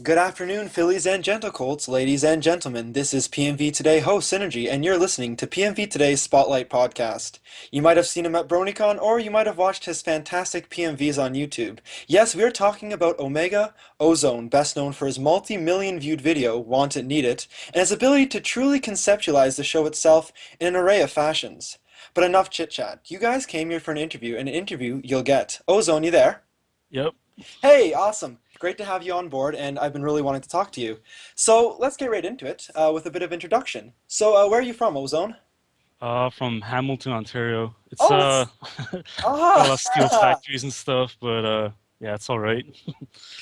Good afternoon, Phillies and Gentlecolts, ladies and gentlemen. This is PMV Today host Synergy, and you're listening to PMV Today's Spotlight podcast. You might have seen him at Bronycon, or you might have watched his fantastic PMVs on YouTube. Yes, we're talking about Omega Ozone, best known for his multi-million viewed video, Want It, Need It, and his ability to truly conceptualize the show itself in an array of fashions. But enough chit-chat. You guys came here for an interview, and an interview you'll get. Ozone, you there? Yep. Hey, awesome. Great to have you on board, and I've been really wanting to talk to you. So let's get right into it with a bit of introduction. So, where are you from, Ozone? From Hamilton, Ontario. It's Oh, that's got a lot of steel ah, factories and stuff, but yeah, it's all right.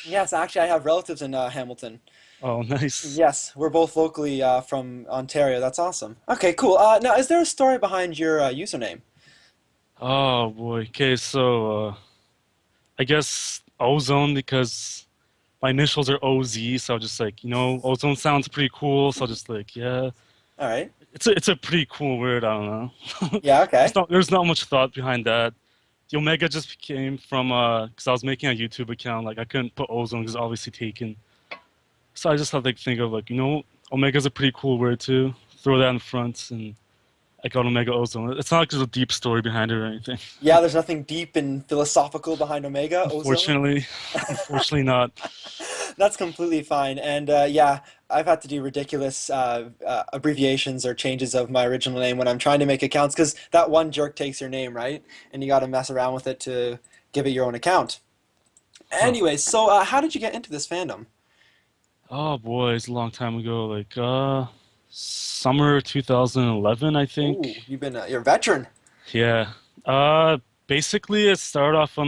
yes. Actually, I have relatives in Hamilton. Oh, nice. Yes, we're both locally from Ontario. That's awesome. Okay, cool. Now, is there a story behind your username? Oh boy. Okay, so I guess Ozone because my initials are OZ, so I was just like, Ozone sounds pretty cool, so I was just like, yeah, All right. it's a pretty cool word. I don't know. Yeah. There's Okay. not much thought behind that. The Omega just came from because I was making a YouTube account, like I couldn't put Ozone because it's obviously taken. So I just had to think of like, Omega's a pretty cool word too. Throw that in front and I got Omega Ozone. It's not like there's a deep story behind it or anything. Yeah, there's nothing deep and philosophical behind Omega Ozone. Unfortunately, unfortunately not. That's completely fine. And yeah, I've had to do ridiculous abbreviations or changes of my original name when I'm trying to make accounts because that one jerk takes your name, right? And you got to mess around with it to give it your own account. Huh. Anyways, so how did you get into this fandom? Oh boy, it's a long time ago. Like summer 2011, I Ooh, think. you're a veteran. Yeah. Uh Basically it started off on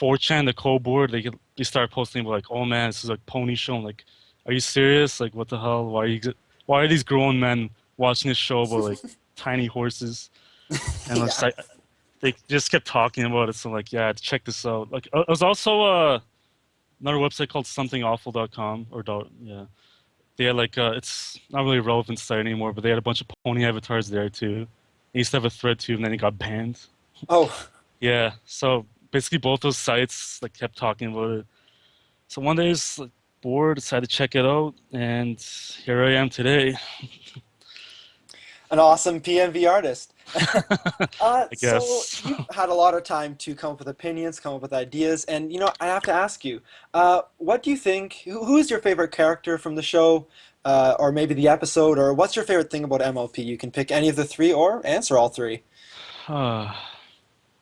4chan, the code board. They started posting about like, oh man, this is like pony show. I'm like, are you serious? Like what the hell? Why are these grown men watching this show about like tiny horses? And I was Yeah. like, they just kept talking about it. So like, yeah, check this out. Like, it was also another website called somethingawful.com yeah. They had like it's not really a relevant site anymore, but they had a bunch of pony avatars there too. They used to have a thread too, and then it got banned. Oh, Yeah, so basically both those sites like kept talking about it. So one day I was like, bored, decided to check it out, and here I am today. an awesome PMV artist. I So guess. you've had a lot of time to come up with opinions, come up with ideas, and I have to ask you, what do you think? Who is your favorite character from the show, or maybe the episode, or what's your favorite thing about MLP? You can pick any of the three or answer all three.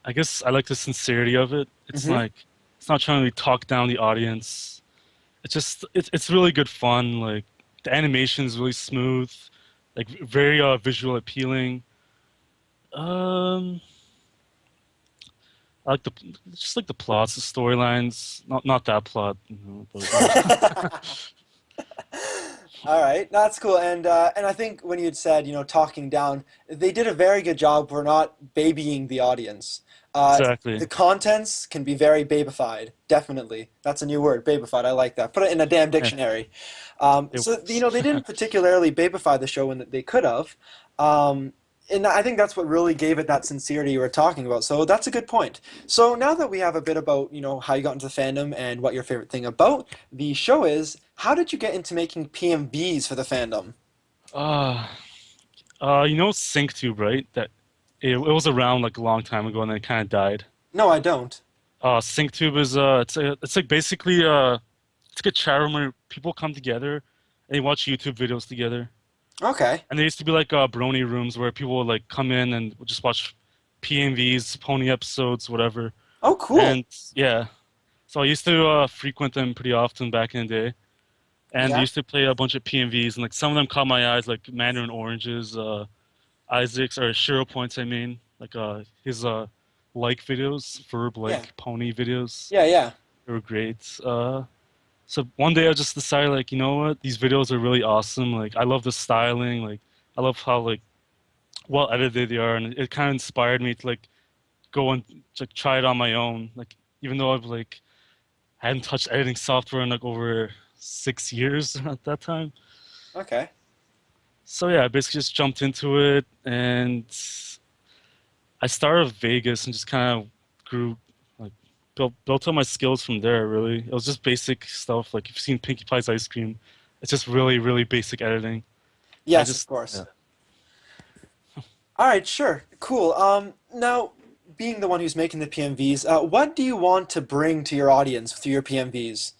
I guess I like the sincerity of it. It's Mm-hmm. like it's not trying to talk down the audience. It's really good fun. Like the animation is really smooth, like very visual appealing. Um, I like the just like the plots, the storylines. Not that plot, but All right, that's cool. And I think when you'd said, talking down, they did a very good job for not babying the audience. exactly. The contents can be very babified, definitely. That's a new word, babified. I like that. Put it in a damn Yeah, dictionary. it So, works. they didn't particularly babify the show when they could have. Um, and I think that's what really gave it that sincerity you were talking about. So that's a good point. So now that we have a bit about, how you got into the fandom and what your favorite thing about the show is, how did you get into making PMVs for the fandom? Uh, SyncTube, right? That it was around like a long time ago, and then it kind of died. No, I don't. SyncTube is it's like basically it's like a chat room where people come together and they watch YouTube videos together. Okay. And there used to be like brony rooms where people would like come in and would just watch PMVs, pony episodes, whatever. Oh, cool. And yeah, so I used to frequent them pretty often back in the day. And they Yeah. used to play a bunch of PMVs, and like some of them caught my eyes, like Mandarin Oranges, Isaac's or Shiro Points. I mean, like his like videos, verb Yeah. like pony videos. Yeah, yeah. They were great. So one day I just decided, like, you know what? These videos are really awesome. Like, I love the styling. Like, I love how like well edited they are, and it kind of inspired me to like go and like try it on my own. Like, even though I've like hadn't touched editing software in like over 6 years at that time. Okay. So yeah, I basically just jumped into it, and I started with Vegas and just kind of grew like built up my skills from there. Really, it was just basic stuff. Like if you've seen Pinkie Pie's Ice Cream, it's just really basic editing. I Yes, of just course. yeah. All right, sure. Cool. Now, being the one who's making the PMVs, what do you want to bring to your audience through your PMVs?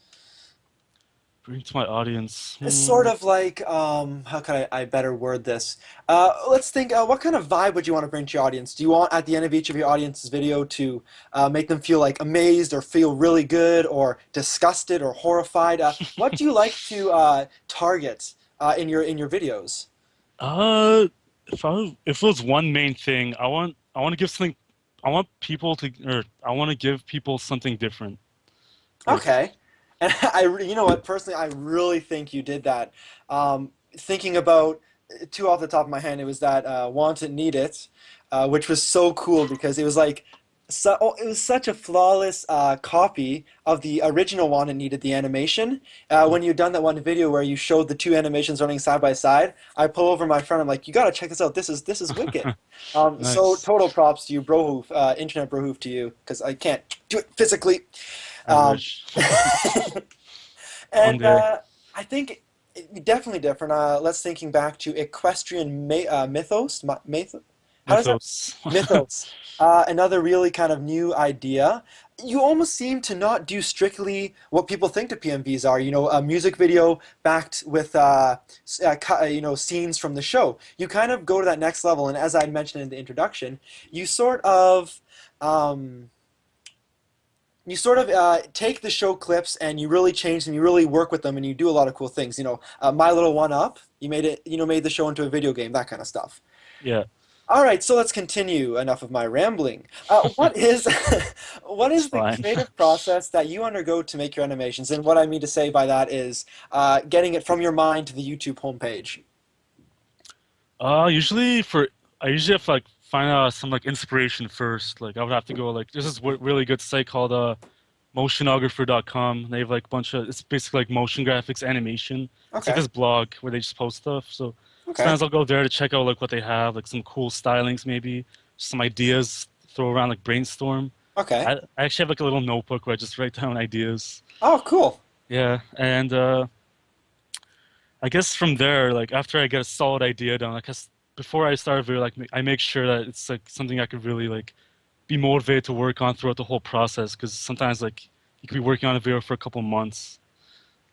Bring to my audience. It's sort Hmm. of like, how can I better word this? Let's think, what kind of vibe would you want to bring to your audience? Do you want at the end of each of your audience's video to make them feel like amazed or feel really good or disgusted or horrified? What do you like to target in your videos? Uh, if it was one main thing, I want to give something. I want people to, or I want to give people something different. Like, Okay. And you know what, personally, I really think you did that. Thinking about two off the top of my head, it was that Want It, Need It, which was so cool because it was like, it was such a flawless copy of the original Want It, Need It, the animation. When you'd done that one video where you showed the two animations running side by side, I pull over my friend, I'm like, you gotta check this out. This is wicked. So nice. total props to you, Brohoof, internet Brohoof to you, because I can't do it physically. I Um, wish. One and day. I think definitely different. Let's thinking back to equestrian mythos. How does that Mythos. mythos? Another really kind of new idea. You almost seem to not do strictly what people think the PMVs are. You know, a music video backed with you know, scenes from the show. You kind of go to that next level, and as I mentioned in the introduction, you sort of. Um, take the show clips and you really change them, you really work with them, and you do a lot of cool things. You know, My Little One Up, you made it, you know, made the show into a video game, that kind of stuff. Yeah, All right, so let's continue. Enough of my rambling. What is what it's is the fine. creative process that you undergo to make your animations? And what I mean to say by that is getting it from your mind to the YouTube homepage. Usually for I usually have to like find some like inspiration first. Like I would have to go like there's this really good site called motionographer.com. They have like a bunch of it's basically like motion graphics animation. It's like Okay, this blog where they just post stuff. So okay, sometimes I'll go there to check out like what they have, like some cool stylings maybe, some ideas, throw around like brainstorm. okay. I actually have like a little notebook where I just write down ideas. Oh, cool. Yeah, and I guess from there, like after I get a solid idea down, I guess before I start a video, like I make sure that it's like something I could really like be motivated to work on throughout the whole process. Because sometimes like you could be working on a video for a couple months,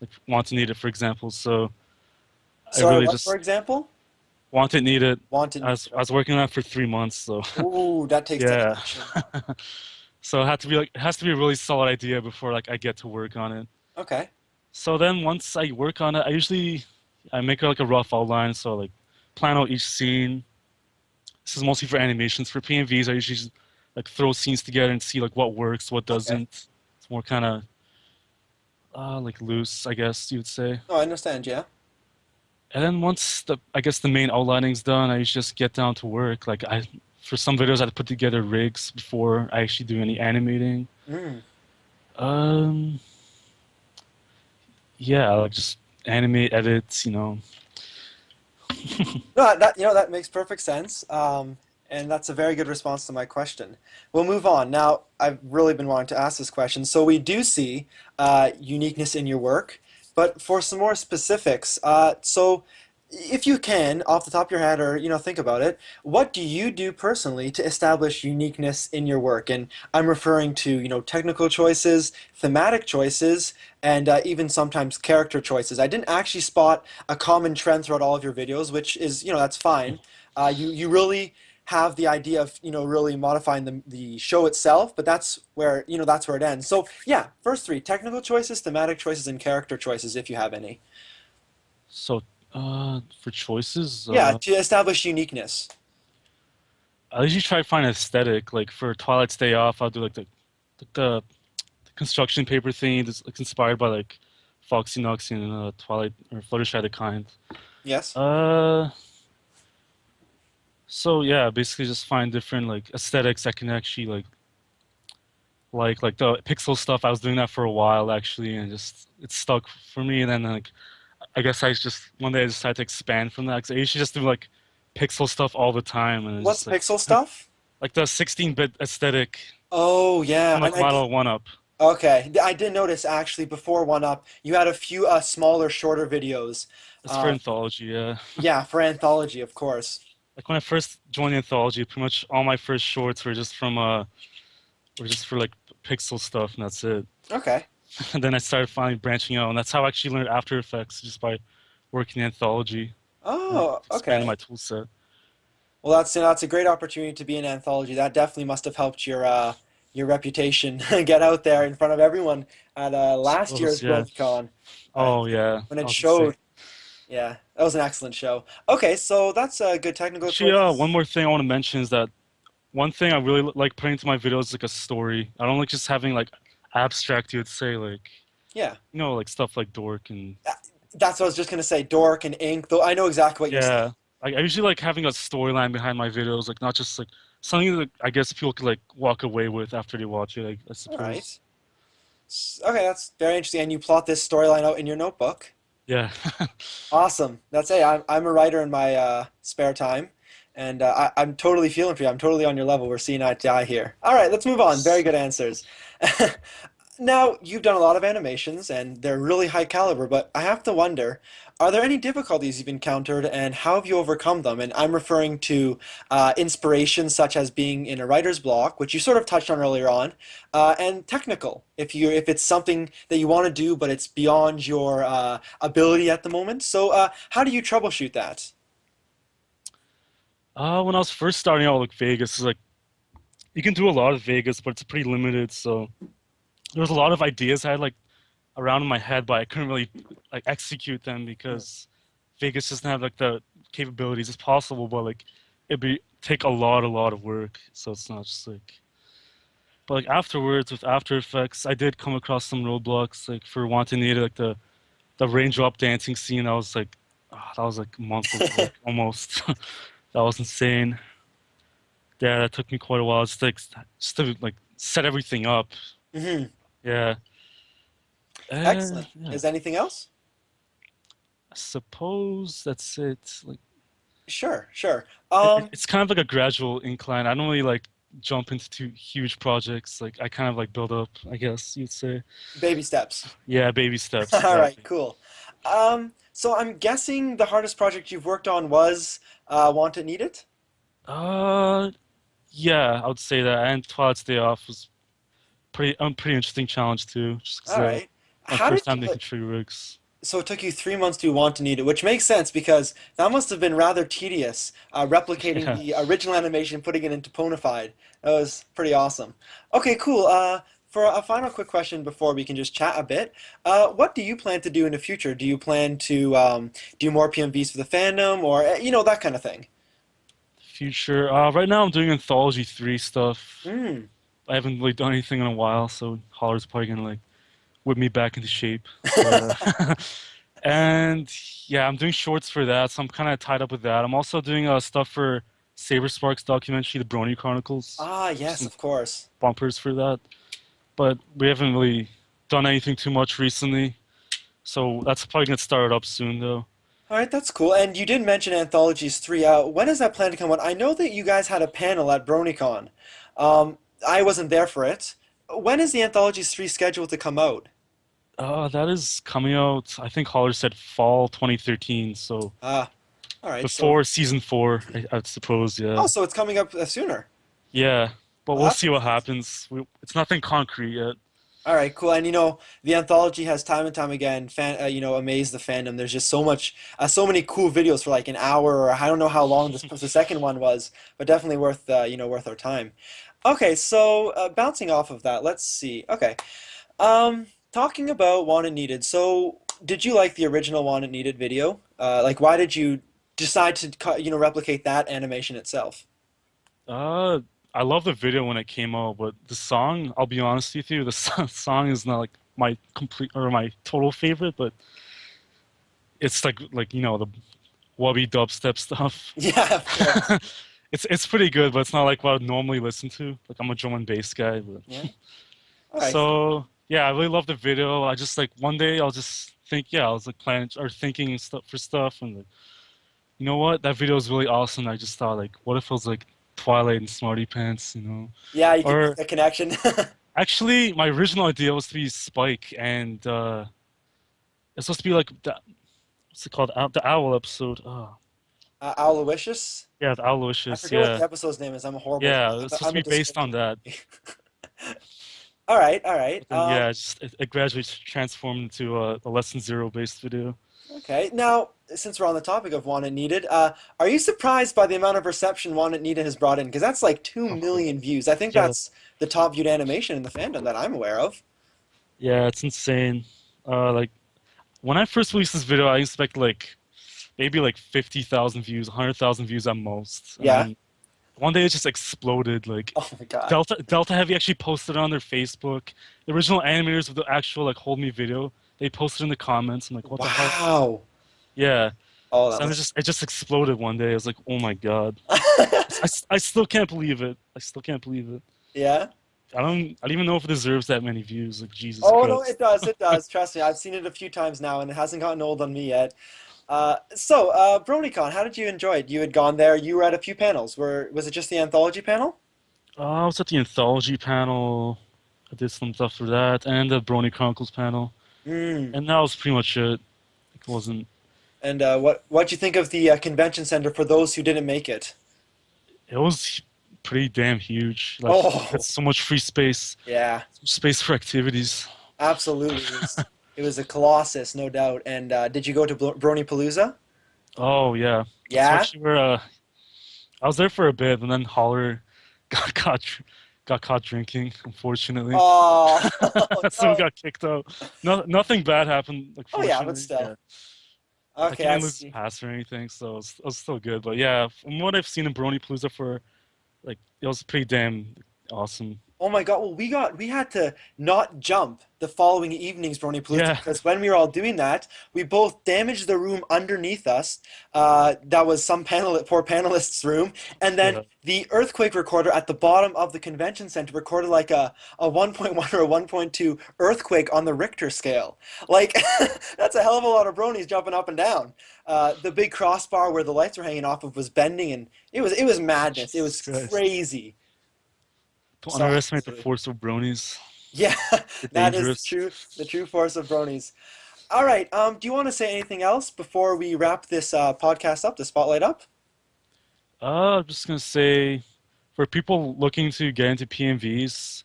like Want to Need It, for example. So I Sorry, really what, for just example? Want It, Need It. Wanted Need It. I was Okay. working on it for 3 months, so Ooh, that takes yeah. dedication. So it had to be like it has to be a really solid idea before like I get to work on it. Okay. So then once I work on it, I make like a rough outline. So like plan out each scene. This is mostly for animations. For PMVs, I usually just, like throw scenes together and see like what works, what Okay. doesn't. It's more kind of like loose, I guess you would say. No, I understand, yeah. And then once the I guess the main outlining's done, I just get down to work. Like I for some videos I had to put together rigs before I actually do any animating. Mm. Um yeah, like just animate, edits, you know. No, that you know that makes perfect sense. And that's a very good response to my question. We'll move on. Now, I've really been wanting to ask this question. So we do see uniqueness in your work, but for some more specifics, so if you can, off the top of your head, or you know, think about it, what do you do personally to establish uniqueness in your work? And I'm referring to, you know, technical choices, thematic choices, and even sometimes character choices. I didn't actually spot a common trend throughout all of your videos, which is, you know, that's fine. You really have the idea of, you know, really modifying the show itself, but that's where, you know, that's where it ends. So yeah, first three: technical choices, thematic choices, and character choices, if you have any. So for choices, Yeah, to establish uniqueness. I usually try to find an aesthetic. Like for Twilight's Day Off, I'll do like the construction paper thing that's like inspired by like Foxy Knox and Twilight or Fluttershy the Kind. Yes. Uh, so yeah, basically just find different like aesthetics that can actually like the pixel stuff. I was doing that for a while actually, and just it stuck for me. And then like I guess I just one day I decided to expand from that because I usually just do like pixel stuff all the time, and it's What's just like pixel stuff? like the 16-bit aesthetic. Oh yeah, From and like I did. Model One Up. Okay, I did notice actually before One Up, you had a few smaller, shorter videos. That's for Uh, anthology, yeah. yeah, for anthology, of course. Like when I first joined anthology, pretty much all my first shorts were just from were just for like pixel stuff, and that's it. Okay. And then I started finally branching out, and that's how I actually learned After Effects, just by working in anthology. And it Oh, expanded my okay. tool set. Well, that's a great opportunity to be in anthology. That definitely must have helped your reputation get out there in front of everyone at last year's Suppose, yeah. Bronycon. Oh yeah, When that it was insane. showed. Yeah, that was an excellent show. Okay, so that's good technical Actually, one choices. more thing I want to mention is that one thing I really like putting into my videos is like a story. I don't like just having like abstract, you would say, like Yeah, like stuff like dork and Uh, that's what I was just gonna say. Dork and Ink. Though I know exactly what you're saying. yeah. I usually like having a storyline behind my videos, like not just like something that I guess people could like walk away with after they watch it, I All suppose. right. Okay, that's very interesting. And you plot this storyline out in your notebook. Yeah. Awesome. That's hey, I'm a writer in my spare time, and I'm totally feeling for you. I'm totally on your level. We're seeing eye to eye here. All right, let's move on. Very good answers. Now, you've done a lot of animations, and they're really high caliber, but I have to wonder, are there any difficulties you've encountered, and how have you overcome them? And I'm referring to inspiration, such as being in a writer's block, which you sort of touched on earlier on, and technical, if it's something that you want to do, but it's beyond your ability at the moment. So, how do you troubleshoot that? When I was first starting out like Vegas, is like you can do a lot of Vegas, but it's pretty limited. So there was a lot of ideas I had like around in my head, but I couldn't really like execute them Hmm. because Vegas doesn't have like the capabilities. It's possible, but like it'd be take a lot of work. So it's not just like. But like afterwards with After Effects, I did come across some roadblocks like for wanting to like the raindrop dancing scene. I was like, that was like a month of work almost. That was insane. Yeah, that took me quite a while just to like set everything up. Hmm. Yeah. Excellent. Yeah. Is anything else? I suppose that's it. Like Sure, sure. it's kind of like a gradual incline. I don't really like jump into too huge projects. Like I kind of like build up, I guess you'd say. Baby steps. Yeah, baby steps, All right, exactly. cool. So I'm guessing the hardest project you've worked on was Want It Need It? Uh, yeah, I would say that. And Twilight's Day Off was pretty interesting challenge too, just because All right. my How first did time you making tree rigs. so it took you 3 months to Want to Need It, which makes sense because that must have been rather tedious, replicating Yeah. the original animation and putting it into Ponified. That was pretty awesome. Okay, cool. For a final quick question before we can just chat a bit, what do you plan to do in the future? Do you plan to do more PMVs for the fandom or, that kind of thing? Future. Right now I'm doing Anthology 3 stuff. Hmm. I haven't really done anything in a while, so Holler's probably gonna like whip me back into shape. But and yeah, I'm doing shorts for that, so I'm kind of tied up with that. I'm also doing stuff for Saber Sparks documentary, The Brony Chronicles. Ah, There's yes, some of course. bumpers for that, but we haven't really done anything too much recently. So that's probably gonna start up soon, though. All right, that's cool. And you did mention Anthologies 3. When is that planned to come out? I know that you guys had a panel at Bronycon. Um, I wasn't there for it. When is the Anthologies 3 scheduled to come out? That is coming out. I think Holler said fall 2013, so Ah, all right. So, before season four, I suppose. oh, Yeah, so it's coming up sooner. yeah, but Well, we'll that's see what excellent. happens. It's nothing concrete yet. All right, cool. And the anthology has time and time again, amazed the fandom. There's just so many cool videos for like an hour, or I don't know how long the second one was, but definitely worth, worth our time. Okay, so bouncing off of that, let's see. Okay, talking about Wanted Needed. So, did you like the original Wanted Needed video? Like, why did you decide to, replicate that animation itself? Uh, I love the video when it came out, but the song, I'll be honest with you, the song is not like my complete or my total favorite, but it's like the wubby dubstep stuff. Yeah, of course. It's pretty good, but it's not like what I'd normally listen to. Like I'm a drum and bass guy, but Yeah. All right. so yeah, I really love the video. I just like one day I'll just think, yeah, I was like planning or thinking stuff for stuff, and like, you know what, that video is really awesome. I just thought like, what if it was like Twilight and Smarty Pants, you know. Yeah, you could make Or the connection. actually, my original idea was to be Spike, and it's supposed to be like what's it called? The Owl episode. Aloysius? Yeah, the I Aloysius. forget what Yeah, the episode's name is. I'm a horrible. yeah. It's supposed to I'm a be based on dysfunctional. that. All right, all right. But then yeah, it gradually transformed into a lesson zero based video. Okay. Now, since we're on the topic of Want It Needed, are you surprised by the amount of reception Want It Needed has brought in? Because that's like 2 million views. I think Yeah, that's the top viewed animation in the fandom that I'm aware of. yeah, it's insane. Like when I first released this video, I expected like maybe like 50,000 views, 100,000 views at most, and Yeah. then one day it just exploded. Like Oh my God. Delta Heavy actually posted it on their Facebook. The original animators of the actual like Hold Me video, they posted in the comments. I'm like, what the hell? Wow. Yeah. Oh, that So then must. it just exploded one day. I was like, oh my God. I still can't believe it. I still can't believe it. Yeah. I don't even know if it deserves that many views. Like Jesus Oh no, Christ. it does. It does. Trust me, I've seen it a few times now, and it hasn't gotten old on me yet. Bronycon, how did you enjoy it? You had gone there. You were at a few panels. Was it just the anthology panel? I was at the anthology panel. I did some stuff for that, and the Brony Chronicles panel, Hmm. and that was pretty much it. It wasn't. And what'd you think of the convention center for those who didn't make it? It was pretty damn huge. Like you had Oh, so much free space, yeah, space for activities. absolutely. It was a colossus, no doubt. And did you go to Brony Palooza? Oh yeah, that's Yeah. actually where I was there for a bit, and then Holler got caught got caught drinking. Unfortunately, Oh, so we no. got kicked out. No, nothing bad happened. Like Oh yeah, but fortunately, yeah. still. Like Okay, he I didn't lose his see. pass or anything, so it was still good. But yeah, from what I've seen in Brony Palooza for like it was pretty damn awesome. Oh my God! Well, we had to not jump the following evening's Brony Palooza Yeah, because when we were all doing that, we both damaged the room underneath us. That was some poor panelist's room, and then yeah, the earthquake recorder at the bottom of the convention center recorded like a 1.1 or a 1.2 earthquake on the Richter scale. Like that's a hell of a lot of bronies jumping up and down. The big crossbar where the lights were hanging off of was bending, and it was madness. It Jesus was Christ. crazy. Don't So I underestimate the enjoyed it. force of bronies. Yeah, They're that is dangerous. the true force of bronies. All right, do you want to say anything else before we wrap this podcast up, the spotlight up? I'm just gonna say, for people looking to get into PMVs,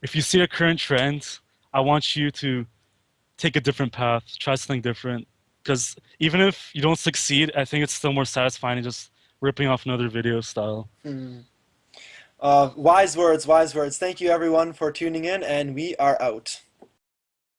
if you see a current trend, I want you to take a different path, try something different. Because even if you don't succeed, I think it's still more satisfying than just ripping off another video style. Hmm. Wise words, wise words. Thank you everyone for tuning in, and we are out.